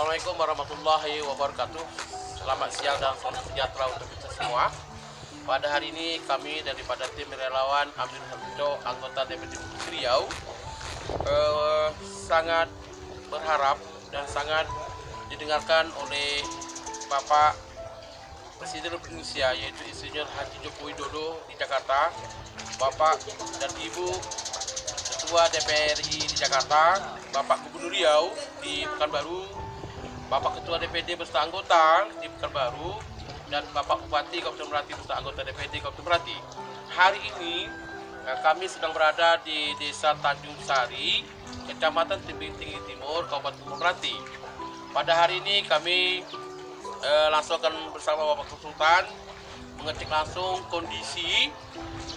Assalamualaikum warahmatullahi wabarakatuh. Selamat siang dan salam sejahtera untuk kita semua. Pada hari ini kami daripada tim relawan Amir Harjo, anggota DPD Riau, sangat berharap dan sangat didengarkan oleh Bapak Presiden Republik Indonesia, yaitu Insinyur Haji Joko Widodo di Jakarta, Bapak dan Ibu Ketua DPR RI di Jakarta, Bapak Gubernur Riau di Pekanbaru, Bapak Ketua DPD beserta anggota di Pekanbaru, dan Bapak Bupati Kabupaten Meranti beserta anggota DPD Kabupaten Meranti. Hari ini kami sedang berada di Desa Tanjung Sari, Kecamatan Tebing Tinggi Timur, Kabupaten Meranti. Pada hari ini kami langsung akan bersama Bapak Konsultan mengecek langsung kondisi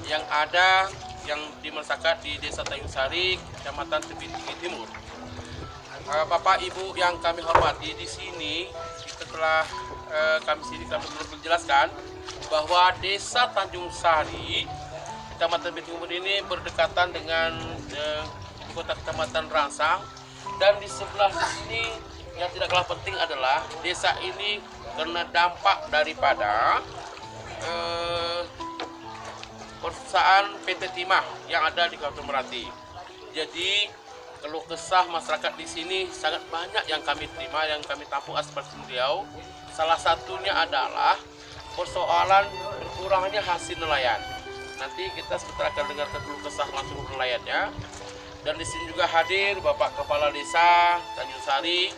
yang ada yang di masyarakat di Desa Tanjung Sari, Kecamatan Tebing Tinggi Timur. Bapak Ibu yang kami hormati, di sini setelah kami perlu menjelaskan bahwa Desa Tanjung Sari, Kecamatan Tebing Timur ini berdekatan dengan kota Kecamatan Rangsang, dan di sebelah sini yang tidak kalah penting adalah desa ini kena dampak daripada perusahaan PT Timah yang ada di Kabupaten Meranti. Jadi keluh kesah masyarakat di sini sangat banyak yang kami terima, yang kami tampung aspirasi beliau. Salah satunya adalah persoalan berkurangnya hasil nelayan. Nanti kita sebentar akan dengar keluh kesah langsung nelayannya. Dan di sini juga hadir Bapak Kepala Desa Tanjung Sari,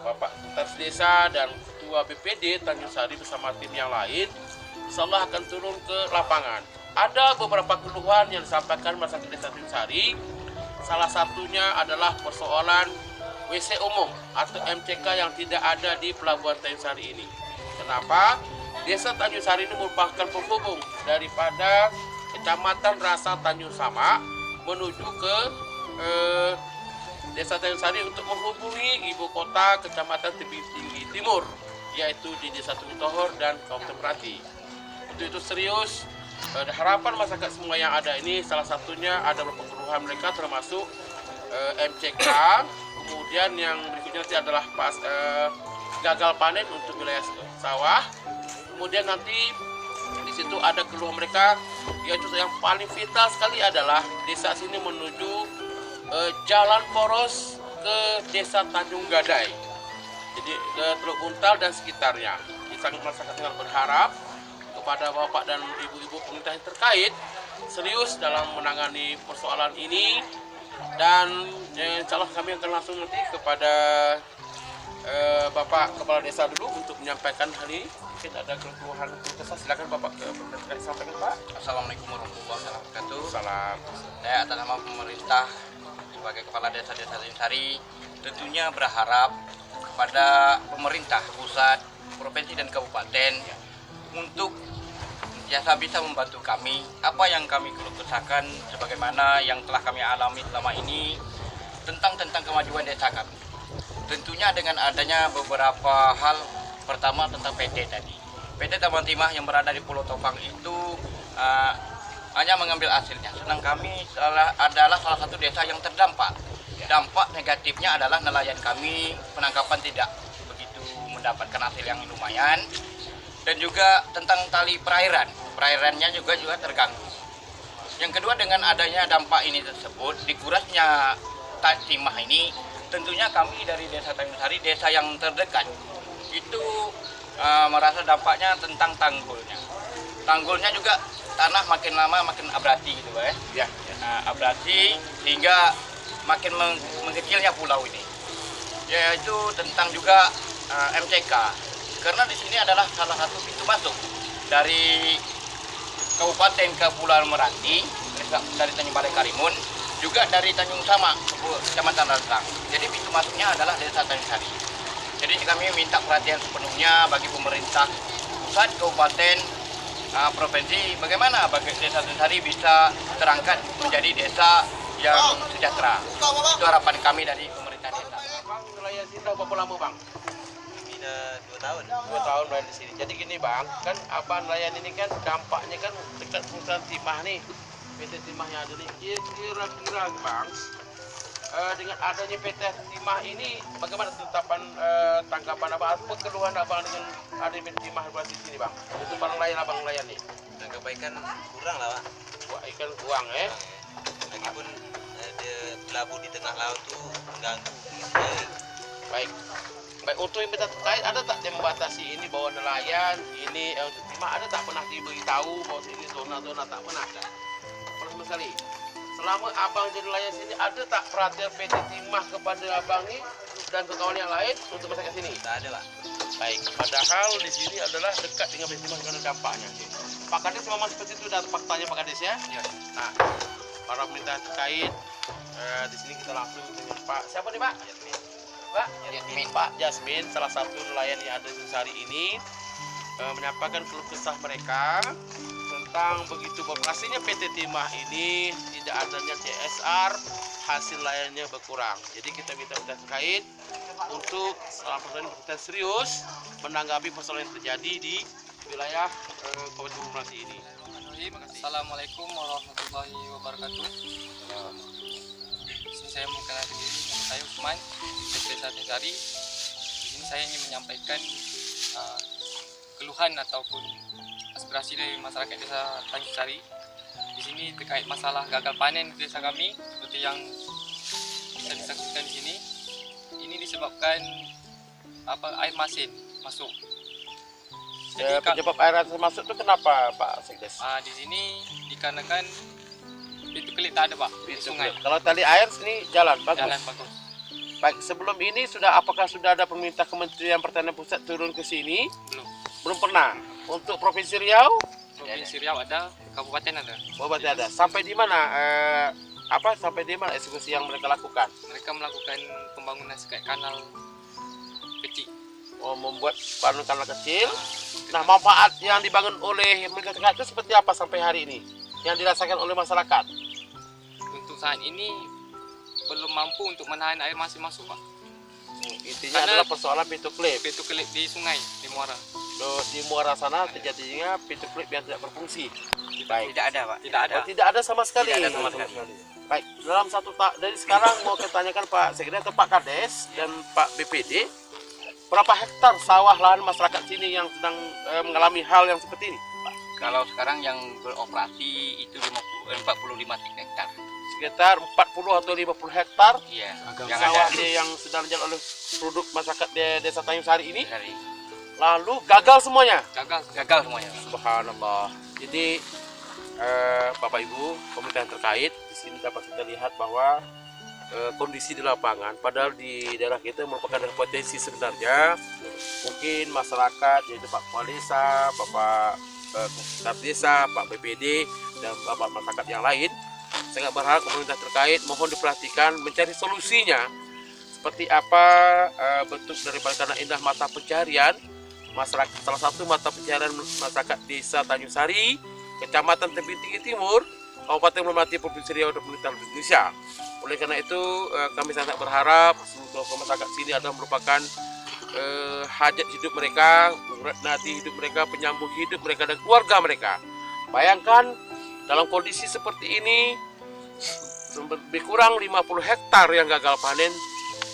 Bapak Sekretaris Desa dan Ketua BPD Tanjung Sari bersama tim yang lain. Insyaallah akan turun ke lapangan. Ada beberapa keluhan yang disampaikan masyarakat Desa Tanjung Sari. Salah satunya adalah persoalan WC umum atau MCK yang tidak ada di Pelabuhan Tanjung Sari ini. Kenapa? Desa Tanjung Sari ini merupakan penghubung daripada Kecamatan Rasa Tanjung Sama menuju ke Desa Tanjung Sari untuk menghubungi ibu kota Kecamatan Tebing Tinggi Timur, yaitu di Desa Tohor dan Kabupaten Meranti. Untuk itu serius, harapan masyarakat semua yang ada ini, salah satunya ada beberapa keluhan mereka termasuk MCK, kemudian yang berikutnya nanti adalah gagal panen untuk wilayah sawah, kemudian nanti di situ ada keluhan mereka, yaitu yang paling vital sekali adalah desa sini menuju jalan poros ke Desa Tanjung Gadai, jadi ke Teluk Buntal dan sekitarnya. Sangat masyarakat sangat berharap kepada Bapak dan Ibu-ibu pemerintah yang terkait serius dalam menangani persoalan ini, dan insya Allah kami akan langsung nanti kepada Bapak Kepala Desa dulu untuk menyampaikan hal ini. Mungkin ada keluhan kesah, silakan Bapak sampaikan Pak. Assalamualaikum warahmatullahi wabarakatuh. Salam. Saya atas nama pemerintah sebagai Kepala Desa Tanjung Sari tentunya berharap kepada pemerintah pusat, provinsi dan kabupaten untuk bisa membantu kami apa yang kami keluh kesahkan sebagaimana yang telah kami alami selama ini tentang kemajuan desa kami. Tentunya dengan adanya beberapa hal, pertama tentang PT tadi. PT Taman Timah yang berada di Pulau Topang itu hanya mengambil hasilnya. Sedang kami adalah salah satu desa yang terdampak. Dampak negatifnya adalah nelayan kami penangkapan tidak begitu mendapatkan hasil yang lumayan. Dan juga tentang tali perairannya juga terganggu. Yang kedua, dengan adanya dampak ini tersebut, dikurasnya timah ini, tentunya kami dari Desa Tanjung Sari, desa yang terdekat, itu merasa dampaknya tentang tanggulnya. Tanggulnya juga tanah makin lama makin abrasi gitu ya. Abrasi sehingga makin mengecilnya pulau ini. Yaitu tentang juga MCK. Karena di sini adalah salah satu pintu masuk dari Kabupaten Kepulauan Meranti, dari Tanjung Balai Karimun, juga dari Tanjung Sama, Kecamatan Rangsang. Jadi pintu masuknya adalah Desa Tanjung Sari. Jadi kami minta perhatian sepenuhnya bagi pemerintah pusat, kabupaten, provinsi, bagaimana bagi Desa Tanjung Sari bisa terangkat menjadi desa yang sejahtera. Itu harapan kami dari pemerintah desa. Bang, nelayan sini berapa lama Bang? 2 tahun. 2 tahun berada di sini. Jadi gini Bang, kan apa nelayan ini kan dampaknya kan dekat perusahaan Timah nih, PT Timah yang ada nih. Kira-kira Bang, dengan adanya PT Timah ini, bagaimana tanggapan Apa keluhan abang dengan ada timah di sini bang? Untuk para nelayan abang nelayan nih. Nah, kebaikan kurang lah Pak. Wah ikan uang Lagipun ada pelabuh di tengah laut tuh mengganggu sekali. Baik. Baik, untuk yang minta terkait ada tak yang membatasi ini bahwa nelayan ini untuk timah ada tak pernah diberitahu bahwa ini zona-zona tak pernah kan? Pernah sama sekali. Selama abang jadi nelayan sini ada tak perhatian PT Timah kepada abang nih dan ke kawan yang lain untuk masyarakat sini? Tak ada Pak. Baik, padahal di sini adalah dekat dengan PT Timah karena dampaknya. Pak Kades memang seperti itu dan faktanya Pak Kades ya? Ya. Nah, para peminta terkait di sini kita langsung dengan Pak siapa nih Pak? Pak Jasmin. Pak Jasmin salah satu nelayan yang ada di Sari ini menyampaikan keluh kesah mereka tentang begitu beroperasinya PT Timah ini tidak adanya CSR, hasil layannya berkurang. Jadi kita minta terkait untuk salah persoalan kita serius menanggapi persoalan yang terjadi di wilayah Kabupaten Melati ini. Assalamualaikum warahmatullahi wabarakatuh. Di sini saya mengenalkan diri, nama saya Usman, di Desa Tanjungsari. Di sini saya ingin menyampaikan keluhan ataupun aspirasi dari masyarakat Desa Tanjungsari. Di sini terkait masalah gagal panen di desa kami, seperti yang bisa disaksikan di sini. Ini disebabkan air masin masuk. Penyebab air masuk itu kenapa Pak Sekdes? Di sini dikarenakan pintu kelip tak ada Pak, di sungai. Kalau tali air sini jalan bagus. Jalan bagus. Baik, sebelum ini apakah sudah ada pemerintah Kementerian Pertanian Pusat turun ke sini? Belum. Belum pernah. Untuk Provinsi Riau, Provinsi Riau ada, kabupaten ada. berarti ada. Sampai di mana? Sampai di mana eksekusi yang mereka lakukan? Mereka melakukan pembangunan sekat kanal kecil. Membuat kanal kecil. Nah, manfaat yang dibangun oleh mereka terkait itu seperti apa sampai hari ini? Yang dirasakan oleh masyarakat? Untuk saat ini belum mampu untuk menahan air masih masuk Pak. Intinya Karena adalah persoalan pintu klip. Pintu kelip di sungai, di muara. Di muara sana terjadinya pintu klip yang tidak berfungsi. Baik. Tidak ada Pak. Tidak ada. Tidak ada sama sekali. Tidak ada sama sekali. Baik, dalam dari sekarang mau kita tanyakan Pak Sekdes atau Pak Kades dan Pak BPD, berapa hektar sawah lahan masyarakat sini yang sedang mengalami hal yang seperti ini? Kalau sekarang yang beroperasi itu 45 hektar. Sekitar 40 atau 50 hektar Iya. yang sawah yang sedang jalan oleh produk masyarakat di Desa Tanjungsari ini, Dari lalu gagal semuanya. gagal semuanya. Subhanallah. Jadi Bapak Ibu pemerintah yang terkait di sini dapat kita lihat bahwa kondisi di lapangan, padahal di daerah kita merupakan daerah potensi sebenarnya. Mungkin masyarakat yaitu Pak Kepala Desa, Bapak Sekretaris Desa, Pak BPD dan Bapak masyarakat yang lain sangat berharap pemerintah terkait mohon diperhatikan mencari solusinya seperti apa bentuk daripada karena indah mata pencarian masyarakat. Salah satu mata pencarian masyarakat Desa Tanjungsari, Kecamatan Tebing Tinggi Timur, Kabupaten Melati, Provinsi Riau dan pemerintah Indonesia. Oleh karena itu kami sangat berharap seluruh masyarakat sini adalah merupakan hajat hidup mereka, nanti hidup mereka, penyambung hidup mereka dan keluarga mereka. Bayangkan dalam kondisi seperti ini lebih kurang 50 hektar yang gagal panen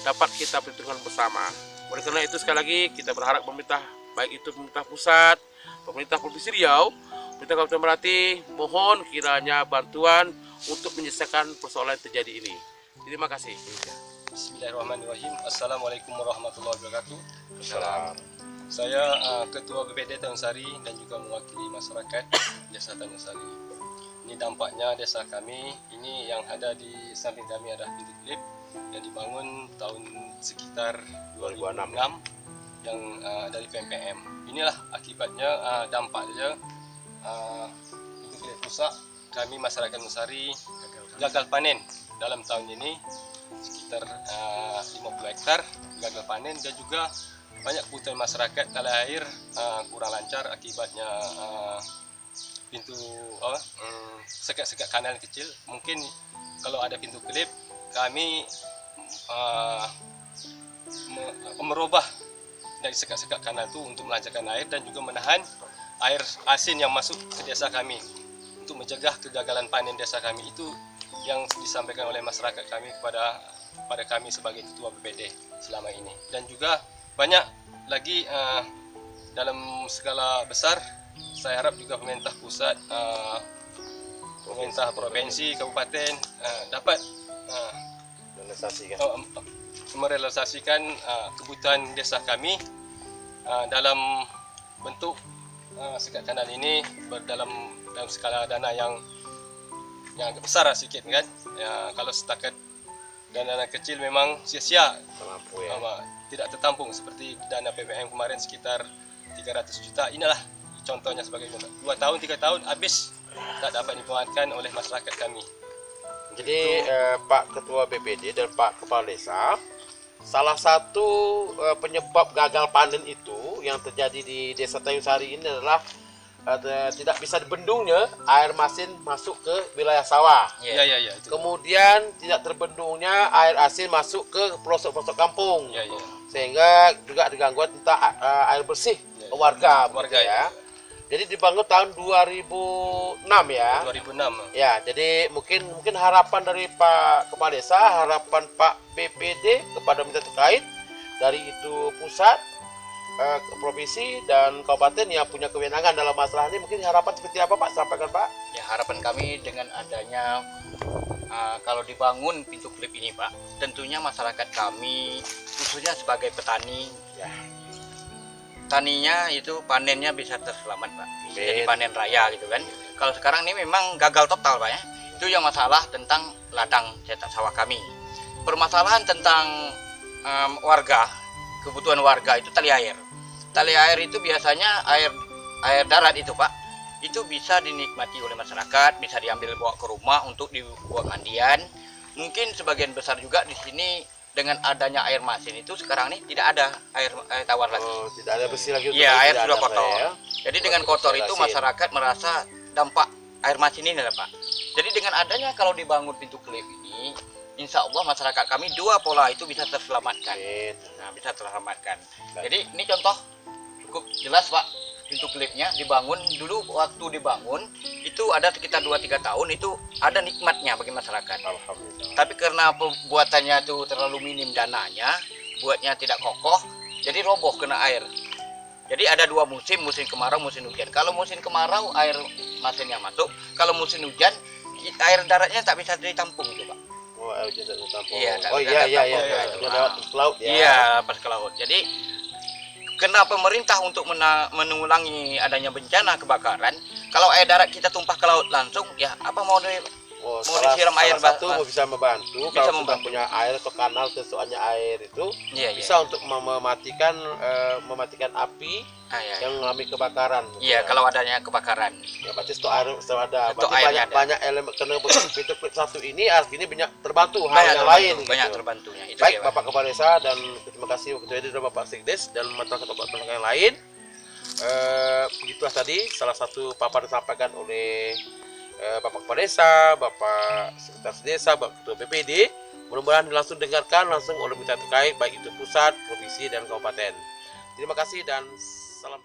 dapat kita perhitungkan bersama. Oleh karena itu sekali lagi kita berharap pemerintah, baik itu pemerintah pusat, pemerintah Provinsi Riau, pemerintah Kabupaten Melati, mohon kiranya bantuan untuk menyelesaikan persoalan yang terjadi ini. Terima kasih. Bismillahirrahmanirrahim. Assalamualaikum warahmatullahi wabarakatuh. Salam. Saya Ketua BPD Tanjungsari dan juga mewakili masyarakat Desa Tanjungsari. Ini dampaknya desa kami, ini yang ada di samping kami ada pintu klip yang dibangun tahun sekitar 2006 yang dari PMPM. Inilah akibatnya dampaknya pintu klip rusak. Kami masyarakat Tanjungsari gagal panen dalam tahun ini sekitar 50 hektar gagal panen dan juga banyak kebutuhan masyarakat tala air kurang lancar akibatnya pintu sekat-sekat kanal kecil. Mungkin kalau ada pintu klip kami merubah dari sekat-sekat kanal itu untuk melancarkan air dan juga menahan air asin yang masuk ke desa kami untuk mencegah kegagalan panen desa kami. Itu yang disampaikan oleh masyarakat kami kepada kami sebagai ketua BPD selama ini. Dan juga banyak lagi dalam skala besar, saya harap juga pemerintah pusat, pemerintah provinsi, kabupaten dapat merealisasikan kebutuhan desa kami dalam bentuk sekat kanal ini dalam skala dana yang agak besar lah sikit kan. Ya, kalau setakat dana kecil memang sia-sia, tidak tertampung seperti dana PPM kemarin sekitar 300 juta. Inilah contohnya sebagai contoh. 2 tahun 3 tahun habis tak dapat dimanfaatkan oleh masyarakat kami. Jadi Pak Ketua BPD dan Pak Kepala Desa, salah satu penyebab gagal panen itu yang terjadi di Desa Tanjung Sari ini adalah tidak bisa dibendungnya air masin masuk ke wilayah sawah. Ya. Itu. Kemudian tidak terbendungnya air asin masuk ke pelosok-pelosok kampung. Ya. Sehingga juga ada gangguan tentang air bersih warga ya. Jadi dibangun tahun 2006 ya. 2006. Ya, jadi mungkin harapan dari Pak Kepala Desa, harapan Pak BPD kepada minta terkait dari itu pusat, provinsi dan kabupaten yang punya kewenangan dalam masalah ini, mungkin harapan seperti apa Pak? Sampaikan Pak. Ya, harapan kami dengan adanya kalau dibangun pintu klip ini Pak, tentunya masyarakat kami khususnya sebagai petani, ya, taninya itu panennya bisa terselamat Pak, bisa jadi panen raya gitu kan. Kalau sekarang ini memang gagal total Pak ya, itu yang masalah tentang ladang cetak sawah kami. Permasalahan tentang warga, kebutuhan warga itu tali air. Tali air itu biasanya air darat itu Pak, itu bisa dinikmati oleh masyarakat, bisa diambil bawa ke rumah untuk dibuat mandian. Mungkin sebagian besar juga di sini dengan adanya air masin itu sekarang ini tidak ada air tawar lagi. Oh, tidak ada bersih lagi. Iya, air sudah kotor. Ya. Jadi dengan kotor itu masyarakat merasa dampak air masin ini Pak. Jadi dengan adanya kalau dibangun pintu klip ini, insya Allah masyarakat kami 2 pola itu bisa terselamatkan. Nah, bisa terselamatkan. Jadi ini contoh cukup jelas Pak, pintu klipnya dibangun dulu, waktu dibangun itu ada sekitar 2-3 tahun itu ada nikmatnya bagi masyarakat. Alhamdulillah. Tapi karena pembuatannya itu terlalu minim dananya, buatnya tidak kokoh, jadi roboh kena air. Jadi ada 2 musim, musim kemarau, musim hujan. Kalau musim kemarau air masinnya masuk, kalau musim hujan air daratnya tak bisa ditampung itu Pak. Oh, air hujan tak tertampung. Iya, Oh iya. Dia lewat ke laut ya. Iya, pas ke laut. Jadi kena pemerintah untuk menanggulangi adanya bencana kebakaran, kalau air darat kita tumpah ke laut langsung, ya apa mau disiram air satu bisa membantu bisa kalau sudah punya air atau kanal kesuaannya air itu bisa untuk mematikan api yang mengalami kebakaran. Iya, kalau adanya kebakaran. Ya berarti stok air ada. Stok Berarti airnya banyak elemen karena pintu klip satu ini artinya banyak terbantu hal Banyak yang terbantu, lain. banyak gitu. terbantunya. Itu Baik ya, Pak. Bapak Kepala Desa dan terima kasih Ketua dan Bapak Sekdes dan masyarakat yang lain. Begitulah tadi salah satu paparan disampaikan oleh Bapak Kepala Desa, Bapak Sekretaris Desa, Bapak Ketua BPD. Mudah-mudahan langsung dengarkan langsung oleh minta terkait baik itu pusat, provinsi dan kabupaten. Terima kasih dan salam.